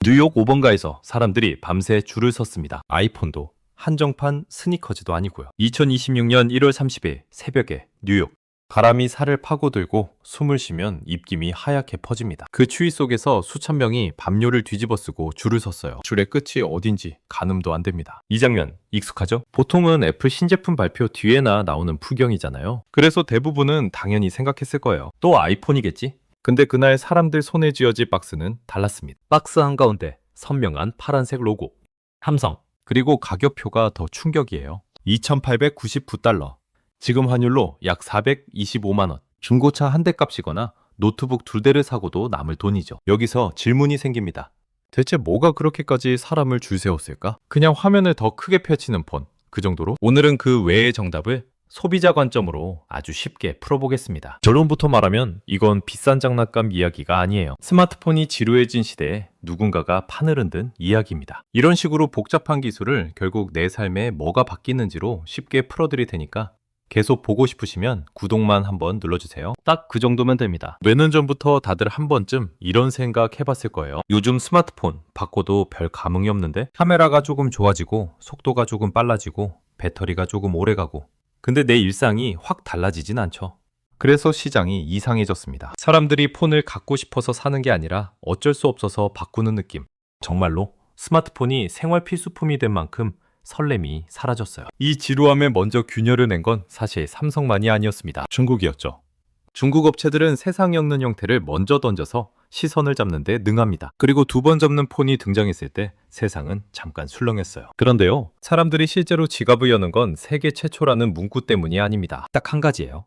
뉴욕 5번가에서 사람들이 밤새 줄을 섰습니다. 아이폰도 한정판 스니커즈도 아니고요. 2026년 1월 30일 새벽에 뉴욕. 바람이 살을 파고들고 숨을 쉬면 입김이 하얗게 퍼집니다. 그 추위 속에서 수천 명이 밤요를 뒤집어쓰고 줄을 섰어요. 줄의 끝이 어딘지 가늠도 안 됩니다. 이 장면 익숙하죠? 보통은 애플 신제품 발표 뒤에나 나오는 풍경이잖아요. 그래서 대부분은 당연히 생각했을 거예요. 또 아이폰이겠지? 근데 그날 사람들 손에 쥐어진 박스는 달랐습니다. 박스 한가운데 선명한 파란색 로고, 삼성, 그리고 가격표가 더 충격이에요. 2,899달러. 지금 환율로 약 425만 원. 중고차 한 대 값이거나 노트북 2대를 사고도 남을 돈이죠. 여기서 질문이 생깁니다. 대체 뭐가 그렇게까지 사람을 줄 세웠을까? 그냥 화면을 더 크게 펼치는 폰, 그 정도로? 오늘은 그 외의 정답을 소비자 관점으로 아주 쉽게 풀어보겠습니다. 결론부터 말하면 이건 비싼 장난감 이야기가 아니에요. 스마트폰이 지루해진 시대에 누군가가 판을 흔든 이야기입니다. 이런 식으로 복잡한 기술을 결국 내 삶에 뭐가 바뀌는지로 쉽게 풀어드릴 테니까 계속 보고 싶으시면 구독만 한번 눌러주세요. 딱 그 정도면 됩니다. 몇 년 전부터 다들 한 번쯤 이런 생각 해봤을 거예요. 요즘 스마트폰 바꿔도 별 감흥이 없는데? 카메라가 조금 좋아지고 속도가 조금 빨라지고 배터리가 조금 오래가고, 근데 내 일상이 확 달라지진 않죠. 그래서 시장이 이상해졌습니다. 사람들이 폰을 갖고 싶어서 사는 게 아니라 어쩔 수 없어서 바꾸는 느낌. 정말로 스마트폰이 생활 필수품이 된 만큼 설렘이 사라졌어요. 이 지루함에 먼저 균열을 낸 건 사실 삼성만이 아니었습니다. 중국이었죠. 중국 업체들은 세상 엮는 형태를 먼저 던져서 시선을 잡는 데 능합니다. 그리고 두 번 접는 폰이 등장했을 때 세상은 잠깐 술렁했어요. 그런데요, 사람들이 실제로 지갑을 여는 건 세계 최초라는 문구 때문이 아닙니다. 딱 한 가지예요.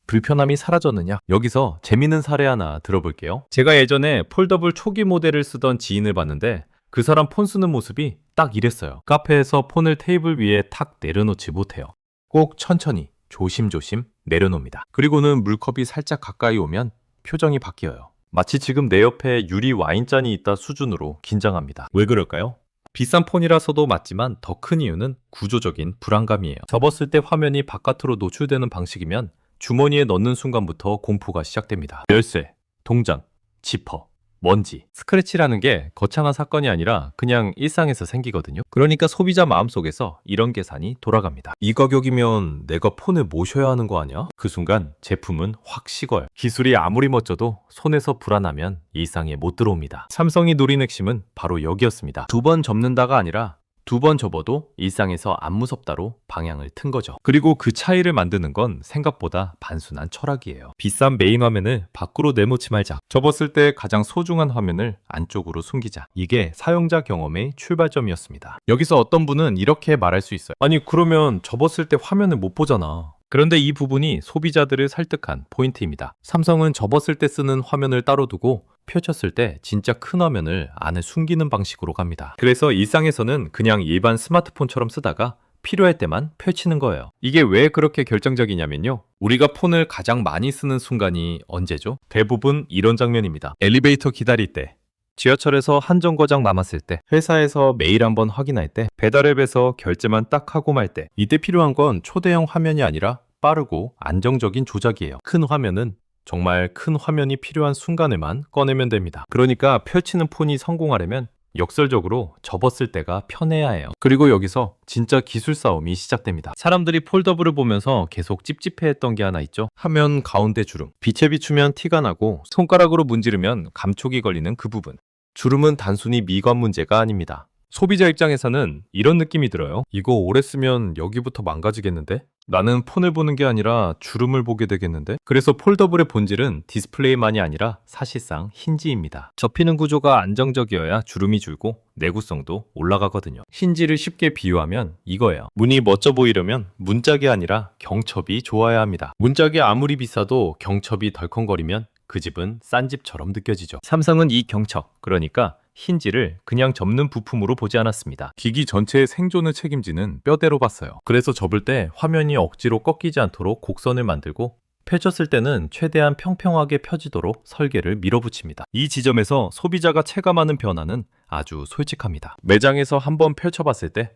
불편함이 사라졌느냐? 여기서 재밌는 사례 하나 들어볼게요. 제가 예전에 폴더블 초기 모델을 쓰던 지인을 봤는데 그 사람 폰 쓰는 모습이 딱 이랬어요. 카페에서 폰을 테이블 위에 탁 내려놓지 못해요. 꼭 천천히 조심조심 내려놓습니다. 그리고는 물컵이 살짝 가까이 오면 표정이 바뀌어요. 마치 지금 내 옆에 유리 와인잔이 있다 수준으로 긴장합니다. 왜 그럴까요? 비싼 폰이라서도 맞지만 더 큰 이유는 구조적인 불안감이에요. 접었을 때 화면이 바깥으로 노출되는 방식이면 주머니에 넣는 순간부터 공포가 시작됩니다. 열쇠, 동전, 지퍼, 먼지, 스크래치라는 게 거창한 사건이 아니라 그냥 일상에서 생기거든요. 그러니까 소비자 마음속에서 이런 계산이 돌아갑니다. 이 가격이면 내가 폰을 모셔야 하는 거 아니야? 그 순간 제품은 확 식어요. 기술이 아무리 멋져도 손에서 불안하면 일상에 못 들어옵니다. 삼성이 노린 핵심은 바로 여기였습니다. 두 번 접는다가 아니라 두 번 접어도 일상에서 안 무섭다로 방향을 튼 거죠. 그리고 그 차이를 만드는 건 생각보다 단순한 철학이에요. 비싼 메인 화면을 밖으로 내놓지 말자. 접었을 때 가장 소중한 화면을 안쪽으로 숨기자. 이게 사용자 경험의 출발점이었습니다. 여기서 어떤 분은 이렇게 말할 수 있어요. 아니, 그러면 접었을 때 화면을 못 보잖아. 그런데 이 부분이 소비자들을 설득한 포인트입니다. 삼성은 접었을 때 쓰는 화면을 따로 두고 펼쳤을 때 진짜 큰 화면을 안에 숨기는 방식으로 갑니다. 그래서 일상에서는 그냥 일반 스마트폰처럼 쓰다가 필요할 때만 펼치는 거예요. 이게 왜 그렇게 결정적이냐면요, 우리가 폰을 가장 많이 쓰는 순간이 언제죠? 대부분 이런 장면입니다. 엘리베이터 기다릴 때, 지하철에서 한 정거장 남았을 때, 회사에서 메일 한번 확인할 때, 배달앱에서 결제만 딱 하고 말 때. 이때 필요한 건 초대형 화면이 아니라 빠르고 안정적인 조작이에요. 큰 화면은 정말 큰 화면이 필요한 순간에만 꺼내면 됩니다. 그러니까 펼치는 폰이 성공하려면 역설적으로 접었을 때가 편해야 해요. 그리고 여기서 진짜 기술 싸움이 시작됩니다. 사람들이 폴더블을 보면서 계속 찝찝해했던 게 하나 있죠. 화면 가운데 주름. 빛에 비추면 티가 나고 손가락으로 문지르면 감촉이 걸리는 그 부분. 주름은 단순히 미관 문제가 아닙니다. 소비자 입장에서는 이런 느낌이 들어요. 이거 오래 쓰면 여기부터 망가지겠는데? 나는 폰을 보는 게 아니라 주름을 보게 되겠는데? 그래서 폴더블의 본질은 디스플레이만이 아니라 사실상 힌지입니다. 접히는 구조가 안정적이어야 주름이 줄고 내구성도 올라가거든요. 힌지를 쉽게 비유하면 이거예요. 문이 멋져 보이려면 문짝이 아니라 경첩이 좋아야 합니다. 문짝이 아무리 비싸도 경첩이 덜컹거리면 그 집은 싼 집처럼 느껴지죠. 삼성은 이 경첩, 그러니까 힌지를 그냥 접는 부품으로 보지 않았습니다. 기기 전체의 생존을 책임지는 뼈대로 봤어요. 그래서 접을 때 화면이 억지로 꺾이지 않도록 곡선을 만들고 펼쳤을 때는 최대한 평평하게 펴지도록 설계를 밀어붙입니다. 이 지점에서 소비자가 체감하는 변화는 아주 솔직합니다. 매장에서 한번 펼쳐봤을 때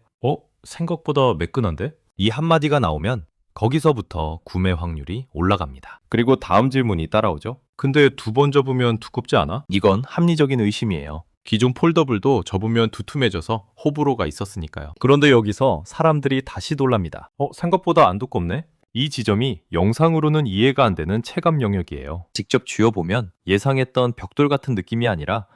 생각보다 매끈한데? 이 한마디가 나오면 거기서부터 구매 확률이 올라갑니다. 그리고 다음 질문이 따라오죠. 근데 두 번 접으면 두껍지 않아? 이건 합리적인 의심이에요. 기존 폴더블도 접으면 두툼해져서 호불호가 있었으니까요. 그런데 여기서 사람들이 다시 놀랍니다. 생각보다 안 두껍네? 이 지점이 영상으로는 이해가 안 되는 체감 영역이에요. 직접 쥐어보면 예상했던 벽돌 같은 느낌이 아니라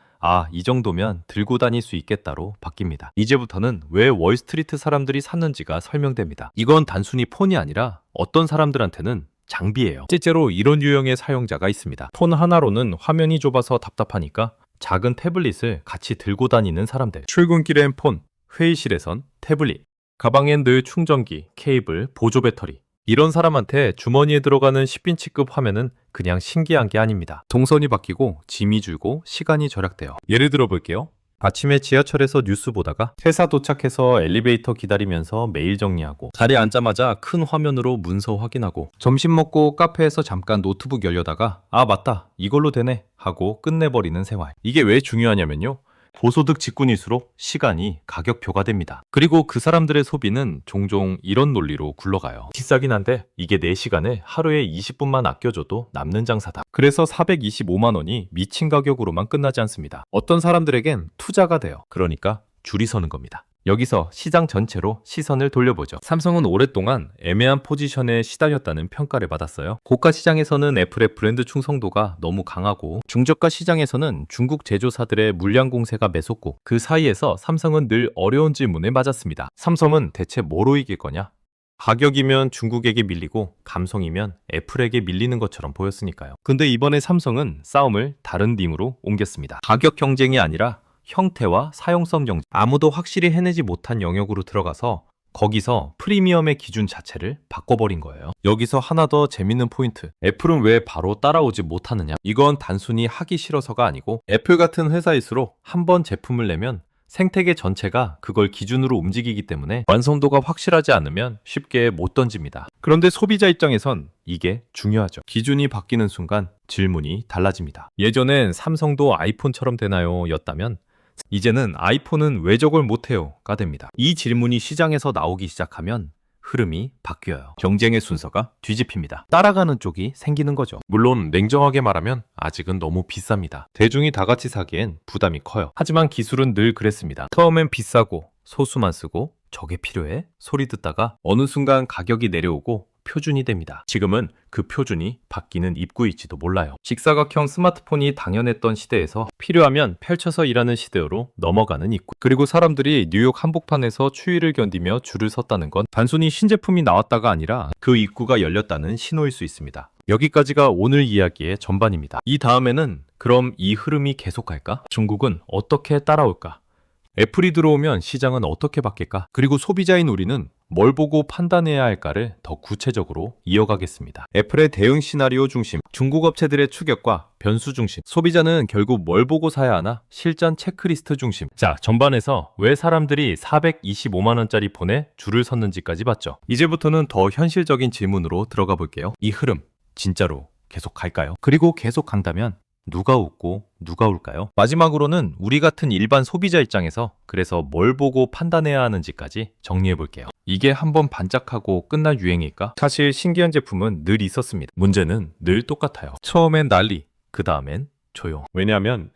이 정도면 들고 다닐 수 있겠다로 바뀝니다. 이제부터는 왜 월스트리트 사람들이 샀는지가 설명됩니다. 이건 단순히 폰이 아니라 어떤 사람들한테는 장비예요. 실제로 이런 유형의 사용자가 있습니다. 폰 하나로는 화면이 좁아서 답답하니까 작은 태블릿을 같이 들고 다니는 사람들. 출근길엔 폰, 회의실에선 태블릿, 가방엔 늘 충전기, 케이블, 보조 배터리. 이런 사람한테 주머니에 들어가는 10인치급 화면은 그냥 신기한 게 아닙니다. 동선이 바뀌고 짐이 줄고 시간이 절약돼요. 예를 들어 볼게요. 아침에 지하철에서 뉴스 보다가 회사 도착해서 엘리베이터 기다리면서 메일 정리하고 자리에 앉자마자 큰 화면으로 문서 확인하고 점심 먹고 카페에서 잠깐 노트북 열려다가 맞다 이걸로 되네 하고 끝내버리는 생활. 이게 왜 중요하냐면요. 고소득 직군일수록 시간이 가격표가 됩니다. 그리고 그 사람들의 소비는 종종 이런 논리로 굴러가요. 비싸긴 한데 이게 내 시간을 하루에 20분만 아껴줘도 남는 장사다. 그래서 425만 원이 미친 가격으로만 끝나지 않습니다. 어떤 사람들에겐 투자가 돼요. 그러니까 줄이 서는 겁니다. 여기서 시장 전체로 시선을 돌려보죠. 삼성은 오랫동안 애매한 포지션에 시달렸다는 평가를 받았어요. 고가 시장에서는 애플의 브랜드 충성도가 너무 강하고 중저가 시장에서는 중국 제조사들의 물량 공세가 매섭고 그 사이에서 삼성은 늘 어려운 질문에 맞았습니다. 삼성은 대체 뭐로 이길 거냐? 가격이면 중국에게 밀리고 감성이면 애플에게 밀리는 것처럼 보였으니까요. 근데 이번에 삼성은 싸움을 다른 링으로 옮겼습니다. 가격 경쟁이 아니라 형태와 사용성 경쟁, 아무도 확실히 해내지 못한 영역으로 들어가서 거기서 프리미엄의 기준 자체를 바꿔버린 거예요. 여기서 하나 더 재밌는 포인트. 애플은 왜 바로 따라오지 못하느냐? 이건 단순히 하기 싫어서가 아니고 애플 같은 회사일수록 한 번 제품을 내면 생태계 전체가 그걸 기준으로 움직이기 때문에 완성도가 확실하지 않으면 쉽게 못 던집니다. 그런데 소비자 입장에선 이게 중요하죠. 기준이 바뀌는 순간 질문이 달라집니다. 예전엔 삼성도 아이폰처럼 되나요? 였다면 이제는 아이폰은 왜 저걸 못해요?가 됩니다. 이 질문이 시장에서 나오기 시작하면 흐름이 바뀌어요. 경쟁의 순서가 뒤집힙니다. 따라가는 쪽이 생기는 거죠. 물론 냉정하게 말하면 아직은 너무 비쌉니다. 대중이 다 같이 사기엔 부담이 커요. 하지만 기술은 늘 그랬습니다. 처음엔 비싸고 소수만 쓰고 저게 필요해? 소리 듣다가 어느 순간 가격이 내려오고 표준이 됩니다. 지금은 그 표준이 바뀌는 입구일지도 몰라요. 직사각형 스마트폰이 당연했던 시대에서 필요하면 펼쳐서 일하는 시대로 넘어가는 입구. 그리고 사람들이 뉴욕 한복판에서 추위를 견디며 줄을 섰다는 건 단순히 신제품이 나왔다가 아니라 그 입구가 열렸다는 신호일 수 있습니다. 여기까지가 오늘 이야기의 전반입니다. 이 다음에는 그럼 이 흐름이 계속할까? 중국은 어떻게 따라올까? 애플이 들어오면 시장은 어떻게 바뀔까? 그리고 소비자인 우리는 뭘 보고 판단해야 할까를 더 구체적으로 이어가겠습니다. 애플의 대응 시나리오 중심, 중국 업체들의 추격과 변수 중심, 소비자는 결국 뭘 보고 사야 하나? 실전 체크리스트 중심. 자, 전반에서 왜 사람들이 425만 원짜리 폰에 줄을 섰는지까지 봤죠. 이제부터는 더 현실적인 질문으로 들어가 볼게요. 이 흐름 진짜로 계속 갈까요? 그리고 계속 간다면 누가 웃고 누가 울까요? 마지막으로는 우리 같은 일반 소비자 입장에서 그래서 뭘 보고 판단해야 하는지까지 정리해 볼게요. 이게 한번 반짝하고 끝날 유행일까? 사실 신기한 제품은 늘 있었습니다. 문제는 늘 똑같아요. 처음엔 난리, 그 다음엔 조용. 왜냐하면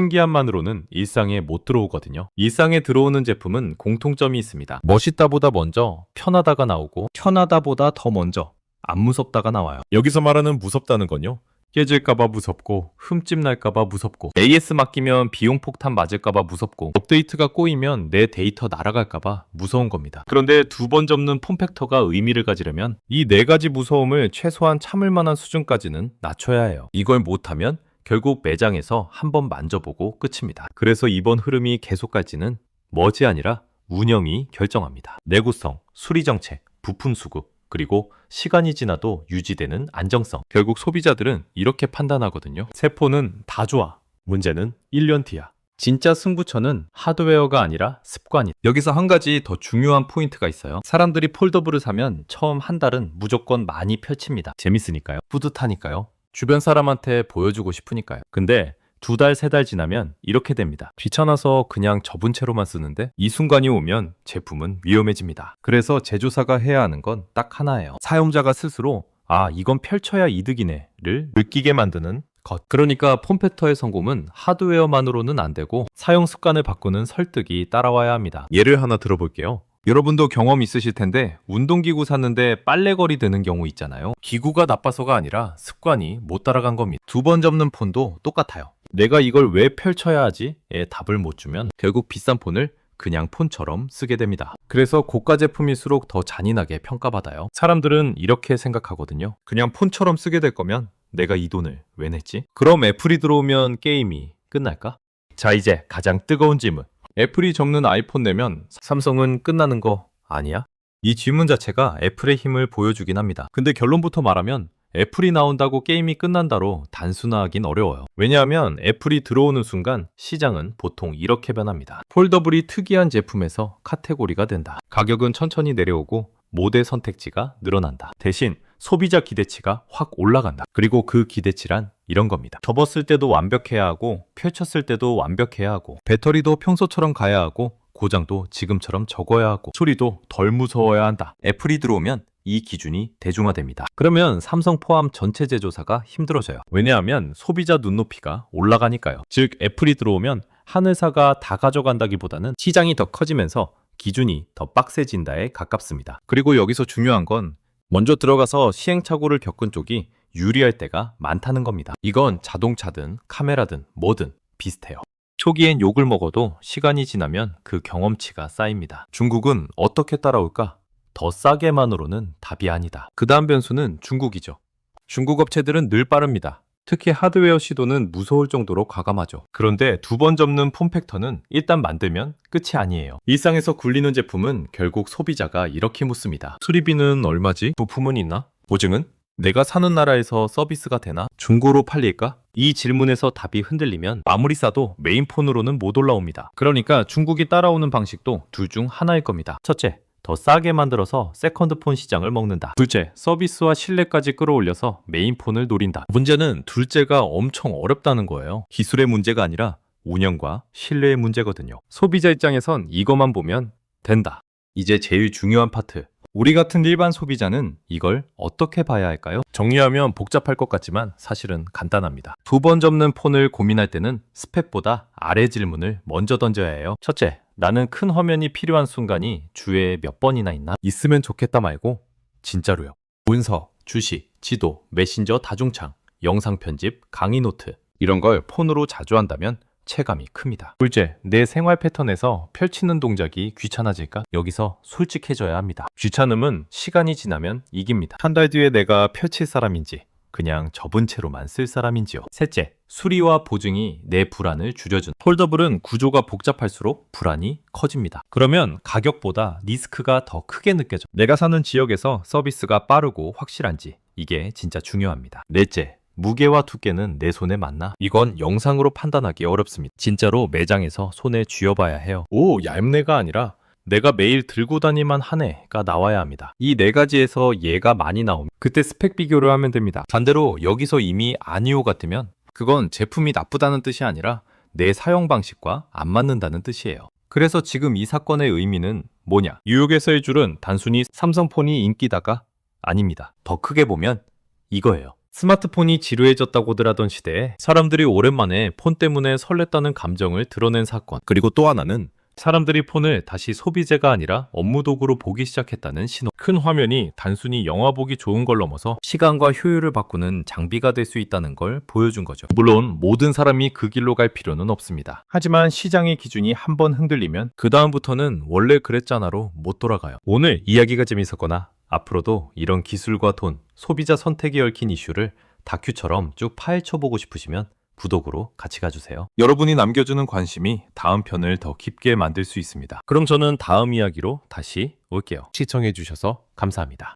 신기함만으로는 일상에 못 들어오거든요. 일상에 들어오는 제품은 공통점이 있습니다. 멋있다보다 먼저 편하다가 나오고 편하다보다 더 먼저 안 무섭다가 나와요. 여기서 말하는 무섭다는 건요, 깨질까봐 무섭고 흠집 날까봐 무섭고 AS 맡기면 비용 폭탄 맞을까봐 무섭고 업데이트가 꼬이면 내 데이터 날아갈까봐 무서운 겁니다. 그런데 두 번 접는 폼팩터가 의미를 가지려면 이 네 가지 무서움을 최소한 참을 만한 수준까지는 낮춰야 해요. 이걸 못하면 결국 매장에서 한번 만져보고 끝입니다. 그래서 이번 흐름이 계속 갈지는 뭐지 아니라 운영이 결정합니다. 내구성, 수리 정책, 부품 수급, 그리고 시간이 지나도 유지되는 안정성. 결국 소비자들은 이렇게 판단하거든요. 새 폰은 다 좋아. 문제는 1년 뒤야. 진짜 승부처는 하드웨어가 아니라 습관이다. 여기서 한 가지 더 중요한 포인트가 있어요. 사람들이 폴더블을 사면 처음 한 달은 무조건 많이 펼칩니다. 재밌으니까요. 뿌듯하니까요. 주변 사람한테 보여주고 싶으니까요. 근데 2달, 3달 지나면 이렇게 됩니다. 귀찮아서 그냥 접은 채로만 쓰는데 이 순간이 오면 제품은 위험해집니다. 그래서 제조사가 해야 하는 건 딱 하나예요. 사용자가 스스로 이건 펼쳐야 이득이네를 느끼게 만드는 그러니까 폼팩터의 성공은 하드웨어만으로는 안 되고 사용 습관을 바꾸는 설득이 따라와야 합니다. 예를 하나 들어볼게요. 여러분도 경험 있으실 텐데 운동기구 샀는데 빨래거리 되는 경우 있잖아요. 기구가 나빠서가 아니라 습관이 못 따라간 겁니다. 두 번 접는 폰도 똑같아요. 내가 이걸 왜 펼쳐야 하지? 에 답을 못 주면 결국 비싼 폰을 그냥 폰처럼 쓰게 됩니다. 그래서 고가 제품일수록 더 잔인하게 평가받아요. 사람들은 이렇게 생각하거든요. 그냥 폰처럼 쓰게 될 거면 내가 이 돈을 왜 냈지? 그럼 애플이 들어오면 게임이 끝날까? 자, 이제 가장 뜨거운 질문. 애플이 접는 아이폰 내면 삼성은 끝나는 거 아니야? 이 질문 자체가 애플의 힘을 보여주긴 합니다. 근데 결론부터 말하면 애플이 나온다고 게임이 끝난다로 단순화하긴 어려워요. 왜냐하면 애플이 들어오는 순간 시장은 보통 이렇게 변합니다. 폴더블이 특이한 제품에서 카테고리가 된다. 가격은 천천히 내려오고 모델 선택지가 늘어난다. 대신 소비자 기대치가 확 올라간다. 그리고 그 기대치란 이런 겁니다. 접었을 때도 완벽해야 하고 펼쳤을 때도 완벽해야 하고 배터리도 평소처럼 가야 하고 고장도 지금처럼 적어야 하고 소리도 덜 무서워야 한다. 애플이 들어오면 이 기준이 대중화됩니다. 그러면 삼성 포함 전체 제조사가 힘들어져요. 왜냐하면 소비자 눈높이가 올라가니까요. 즉 애플이 들어오면 한 회사가 다 가져간다기보다는 시장이 더 커지면서 기준이 더 빡세진다에 가깝습니다. 그리고 여기서 중요한 건 먼저 들어가서 시행착오를 겪은 쪽이 유리할 때가 많다는 겁니다. 이건 자동차든 카메라든 뭐든 비슷해요. 초기엔 욕을 먹어도 시간이 지나면 그 경험치가 쌓입니다. 중국은 어떻게 따라올까? 더 싸게만으로는 답이 아니다. 그 다음 변수는 중국이죠. 중국 업체들은 늘 빠릅니다. 특히 하드웨어 시도는 무서울 정도로 과감하죠. 그런데 두 번 접는 폼팩터는 일단 만들면 끝이 아니에요. 일상에서 굴리는 제품은 결국 소비자가 이렇게 묻습니다. 수리비는 얼마지? 부품은 있나? 보증은? 내가 사는 나라에서 서비스가 되나? 중고로 팔릴까? 이 질문에서 답이 흔들리면 아무리 싸도 메인폰으로는 못 올라옵니다. 그러니까 중국이 따라오는 방식도 둘 중 하나일 겁니다. 첫째, 더 싸게 만들어서 세컨드폰 시장을 먹는다. 둘째, 서비스와 신뢰까지 끌어올려서 메인폰을 노린다. 문제는 둘째가 엄청 어렵다는 거예요. 기술의 문제가 아니라 운영과 신뢰의 문제거든요. 소비자 입장에선 이것만 보면 된다. 이제 제일 중요한 파트. 우리 같은 일반 소비자는 이걸 어떻게 봐야 할까요? 정리하면 복잡할 것 같지만 사실은 간단합니다. 두 번 접는 폰을 고민할 때는 스펙보다 아래 질문을 먼저 던져야 해요. 첫째, 나는 큰 화면이 필요한 순간이 주에 몇 번이나 있나? 있으면 좋겠다 말고 진짜로요. 문서, 주시, 지도, 메신저 다중창, 영상 편집, 강의 노트 이런 걸 폰으로 자주 한다면 체감이 큽니다. 둘째, 내 생활 패턴에서 펼치는 동작이 귀찮아질까? 여기서 솔직해져야 합니다. 귀찮음은 시간이 지나면 이깁니다. 한 달 뒤에 내가 펼칠 사람인지 그냥 접은 채로만 쓸 사람인지요. 셋째, 수리와 보증이 내 불안을 줄여준. 폴더블은 구조가 복잡할수록 불안이 커집니다. 그러면 가격보다 리스크가 더 크게 느껴져. 내가 사는 지역에서 서비스가 빠르고 확실한지 이게 진짜 중요합니다. 넷째, 무게와 두께는 내 손에 맞나? 이건 영상으로 판단하기 어렵습니다. 진짜로 매장에서 손에 쥐어봐야 해요. 오, 얇네가 아니라 내가 매일 들고 다니만 하네가 나와야 합니다. 이 네 가지에서 얘가 많이 나오면 그때 스펙 비교를 하면 됩니다. 반대로 여기서 이미 아니오 같으면 그건 제품이 나쁘다는 뜻이 아니라 내 사용 방식과 안 맞는다는 뜻이에요. 그래서 지금 이 사건의 의미는 뭐냐? 뉴욕에서의 줄은 단순히 삼성폰이 인기다가 아닙니다. 더 크게 보면 이거예요. 스마트폰이 지루해졌다고들 하던 시대에 사람들이 오랜만에 폰 때문에 설렜다는 감정을 드러낸 사건. 그리고 또 하나는 사람들이 폰을 다시 소비재가 아니라 업무 도구로 보기 시작했다는 신호. 큰 화면이 단순히 영화 보기 좋은 걸 넘어서 시간과 효율을 바꾸는 장비가 될 수 있다는 걸 보여준 거죠. 물론 모든 사람이 그 길로 갈 필요는 없습니다. 하지만 시장의 기준이 한번 흔들리면 그 다음부터는 원래 그랬잖아로 못 돌아가요. 오늘 이야기가 재밌었거나 앞으로도 이런 기술과 돈, 소비자 선택이 얽힌 이슈를 다큐처럼 쭉 파헤쳐보고 싶으시면 구독으로 같이 가주세요. 여러분이 남겨주는 관심이 다음 편을 더 깊게 만들 수 있습니다. 그럼 저는 다음 이야기로 다시 올게요. 시청해주셔서 감사합니다.